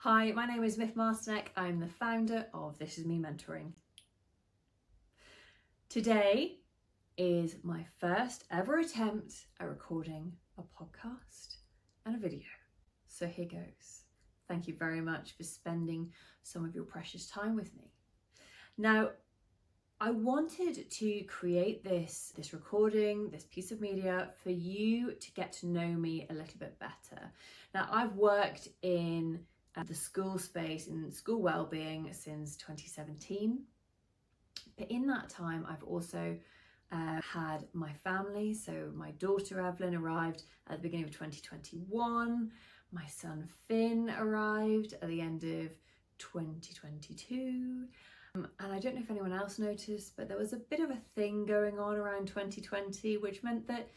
Hi, my name is Miff Masterneck. I'm the founder of This Is Me Mentoring. Today is my first ever attempt at recording a podcast and a video. So here goes. Thank you very much for spending some of your precious time with me. Now, I wanted to create this recording, this piece of media for you to get to know me a little bit better. Now, I've worked in the school space, in school wellbeing since 2017. But in that time, I've also had my family. So my daughter Evelyn arrived at the beginning of 2021. My son Finn arrived at the end of 2022. And I don't know if anyone else noticed, but there was a bit of a thing going on around 2020, which meant that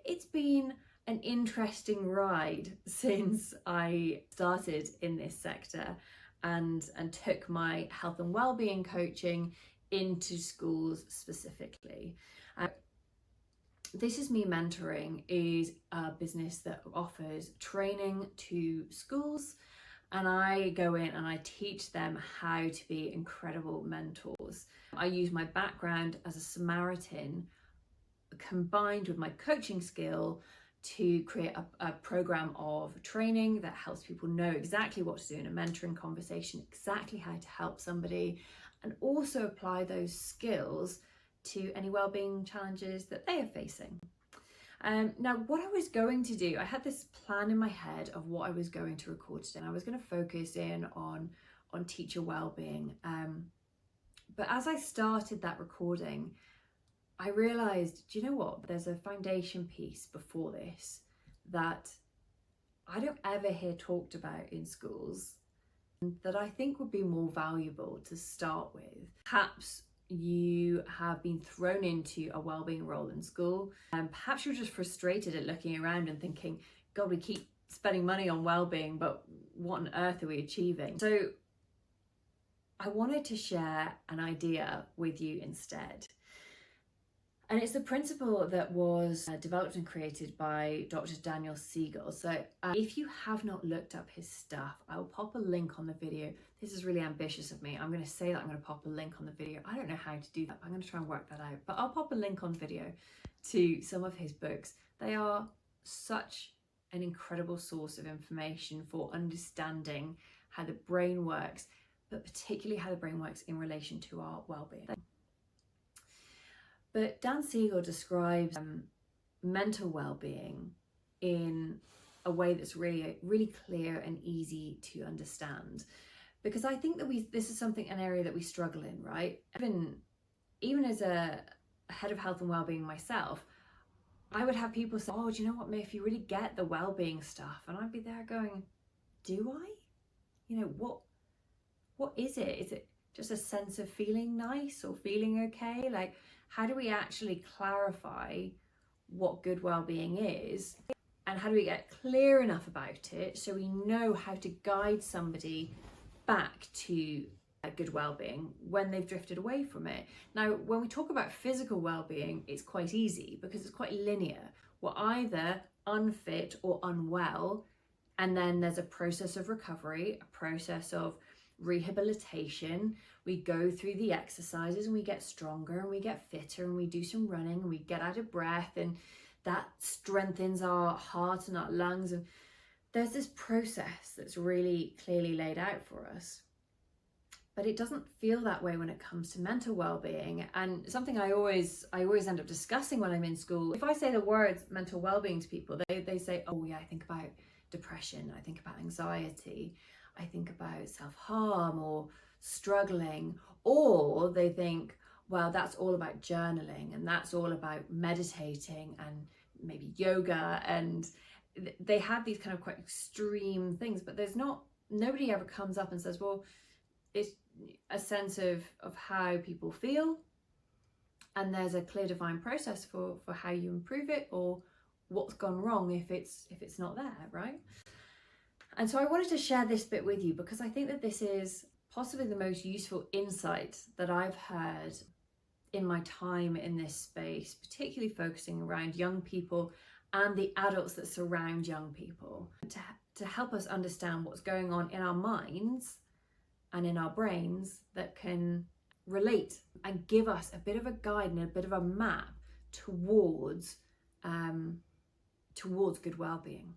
it's been an interesting ride since I started in this sector and took my health and wellbeing coaching into schools specifically. This Is Me Mentoring is a business that offers training to schools, and I go in and I teach them how to be incredible mentors. I use my background as a Samaritan combined with my coaching skill to create a program of training that helps people know exactly what to do in a mentoring conversation, exactly how to help somebody, and also apply those skills to any wellbeing challenges that they are facing. Now, what I was going to do, I had this plan in my head of what I was going to record today, and I was going to focus in on teacher wellbeing. But as I started that recording, I realised, do you know what? There's a foundation piece before this that I don't ever hear talked about in schools that I think would be more valuable to start with. Perhaps you have been thrown into a wellbeing role in school, and perhaps you're just frustrated at looking around and thinking, God, we keep spending money on wellbeing, but what on earth are we achieving? So I wanted to share an idea with you instead. And it's a principle that was developed and created by Dr Daniel Siegel. So if you have not looked up his stuff, I will pop a link on the video. This is really ambitious of me. I'm going to say that I'm going to pop a link on the video. I don't know how to do that, but I'm going to try and work that out. But I'll pop a link on video to some of his books. They are such an incredible source of information for understanding how the brain works, but particularly how the brain works in relation to our well-being. But Dan Siegel describes mental well-being in a way that's really clear and easy to understand, because I think that this is an area that we struggle in, right? Even as a head of health and wellbeing myself, I would have people say, "Oh, do you know what, Miff? You really get the wellbeing stuff," and I'd be there going, "Do I? You know, what is it? Is it just a sense of feeling nice or feeling okay? Like, how do we actually clarify what good well-being is, and how do we get clear enough about it so we know how to guide somebody back to a good well-being when they've drifted away from it?" Now, when we talk about physical well-being, it's quite easy because it's quite linear. We're either unfit or unwell, and then there's a process of recovery, a process of rehabilitation. We go through the exercises and we get stronger and we get fitter and we do some running and we get out of breath, and that strengthens our heart and our lungs, and there's this process that's really clearly laid out for us. But it doesn't feel that way when it comes to mental well-being. And something I always end up discussing when I'm in school, if I say the words mental well-being to people, they say, "Oh yeah, I think about depression, I think about anxiety, I think about self-harm or struggling," or they think, well, that's all about journaling and that's all about meditating and maybe yoga, and they have these kind of quite extreme things, but nobody ever comes up and says, well, it's a sense of how people feel, and there's a clear defined process for how you improve it, or what's gone wrong if it's not there, right? And so I wanted to share this bit with you because I think that this is possibly the most useful insight that I've heard in my time in this space, particularly focusing around young people and the adults that surround young people, to help us understand what's going on in our minds and in our brains that can relate and give us a bit of a guide and a bit of a map towards good well-being.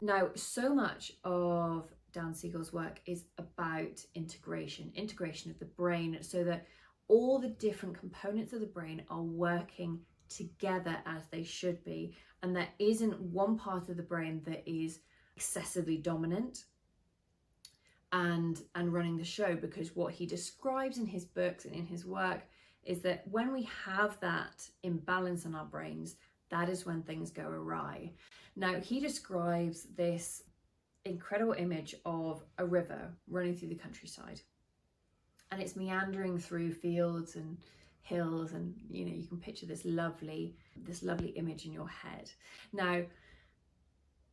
Now, so much of Dan Siegel's work is about integration of the brain, so that all the different components of the brain are working together as they should be, and there isn't one part of the brain that is excessively dominant and running the show. Because what he describes in his books and in his work is that when we have that imbalance in our brains, that is when things go awry. Now, he describes this incredible image of a river running through the countryside, and it's meandering through fields and hills, and you can picture this lovely image in your head. Now,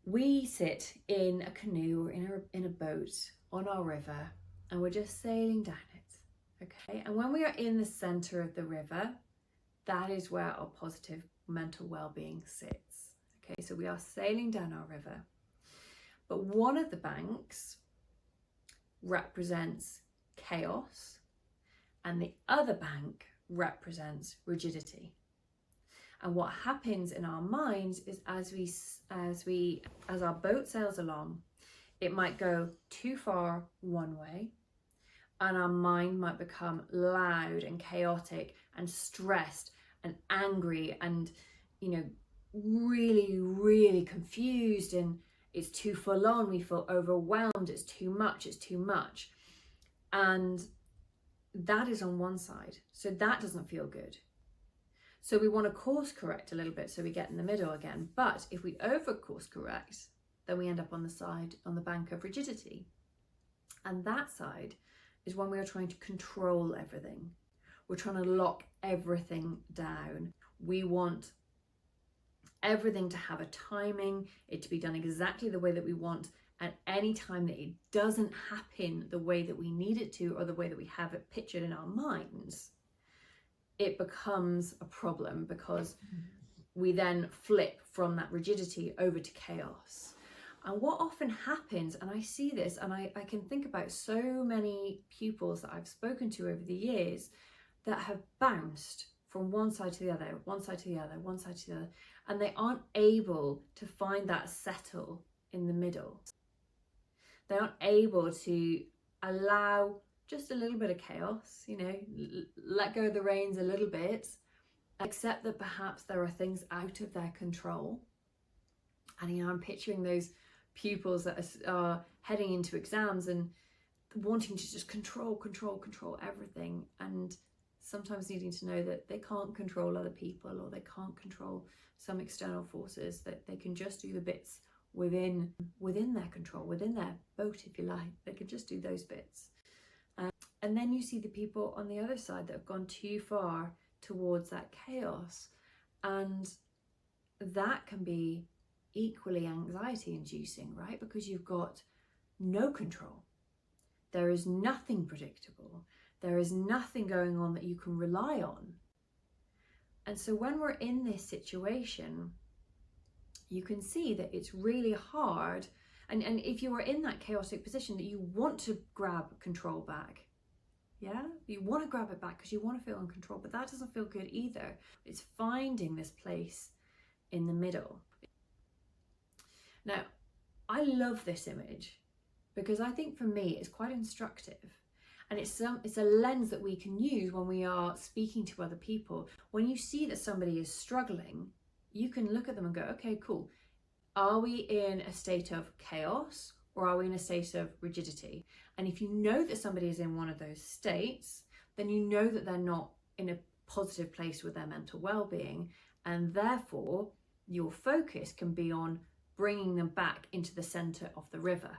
we sit in a canoe or in a boat on our river, and we're just sailing down it, okay? And when we are in the center of the river, that is where our positive mental well-being sits. Okay, so we are sailing down our river, but one of the banks represents chaos and the other bank represents rigidity. And what happens in our minds is as our boat sails along, it might go too far one way, and our mind might become loud and chaotic and stressed and angry and really confused, and it's too full on, we feel overwhelmed, it's too much, and that is on one side, so that doesn't feel good. So we want to course correct a little bit so we get in the middle again. But if we over course correct, then we end up on the bank of rigidity, and that side is when we are trying to control everything. We're trying to lock everything down. We want everything to have a timing, it to be done exactly the way that we want, and any time that it doesn't happen the way that we need it to, or the way that we have it pictured in our minds, it becomes a problem, because we then flip from that rigidity over to chaos. And what often happens, and I see this, and I can think about so many pupils that I've spoken to over the years that have bounced from one side to the other, and they aren't able to find that settle in the middle. They aren't able to allow just a little bit of chaos, let go of the reins a little bit, accept that perhaps there are things out of their control. And I'm picturing those pupils that are heading into exams and wanting to just control everything, and sometimes needing to know that they can't control other people, or they can't control some external forces, that they can just do the bits within their control, within their boat, if you like. They can just do those bits. And then you see the people on the other side that have gone too far towards that chaos, and that can be equally anxiety inducing, right? Because you've got no control. There is nothing predictable. There is nothing going on that you can rely on. And so when we're in this situation, you can see that it's really hard. And if you are in that chaotic position, that you want to grab control back. Yeah, you want to grab it back because you want to feel in control, but that doesn't feel good either. It's finding this place in the middle. Now, I love this image because I think for me it's quite instructive, and it's a lens that we can use when we are speaking to other people. When you see that somebody is struggling, you can look at them and go, okay, cool. Are we in a state of chaos, or are we in a state of rigidity? And if you know that somebody is in one of those states, then you know that they're not in a positive place with their mental well-being, and therefore your focus can be on bringing them back into the center of the river,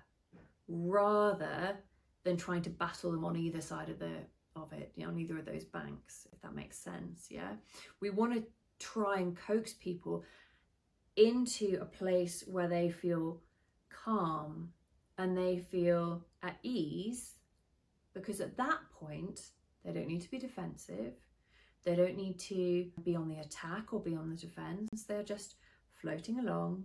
rather than trying to battle them on either side of it, on either of those banks, if that makes sense. Yeah, we want to try and coax people into a place where they feel calm and they feel at ease, because at that point they don't need to be defensive, they don't need to be on the attack or be on the defense. They're just floating along,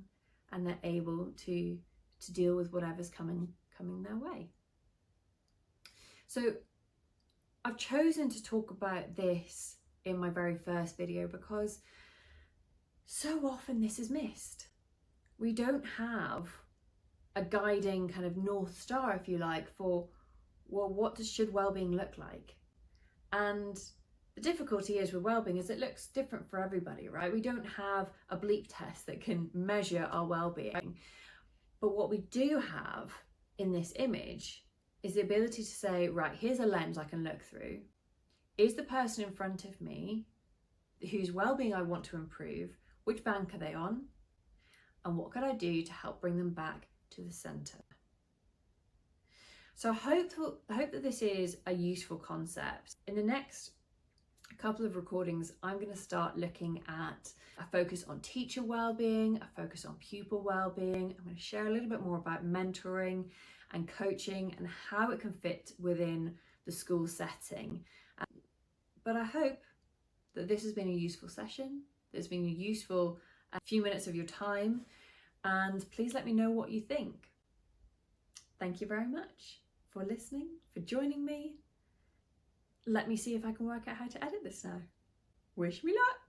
and they're able to to deal with whatever's coming their way. So I've chosen to talk about this in my very first video because so often this is missed. We don't have a guiding kind of North Star, if you like, for, well, what should wellbeing look like? And the difficulty is with wellbeing is it looks different for everybody, right? We don't have a bleep test that can measure our wellbeing. But what we do have in this image is the ability to say, right, here's a lens I can look through. Is the person in front of me whose wellbeing I want to improve, which bank are they on? And what could I do to help bring them back to the center? So I hope that this is a useful concept. In the next couple of recordings, I'm going to start looking at a focus on teacher wellbeing, a focus on pupil wellbeing. I'm going to share a little bit more about mentoring and coaching and how it can fit within the school setting. But I hope that this has been a useful session. It's been a useful few minutes of your time, and please let me know what you think. Thank you very much for listening, for joining me. Let me see if I can work out how to edit this now. Wish me luck.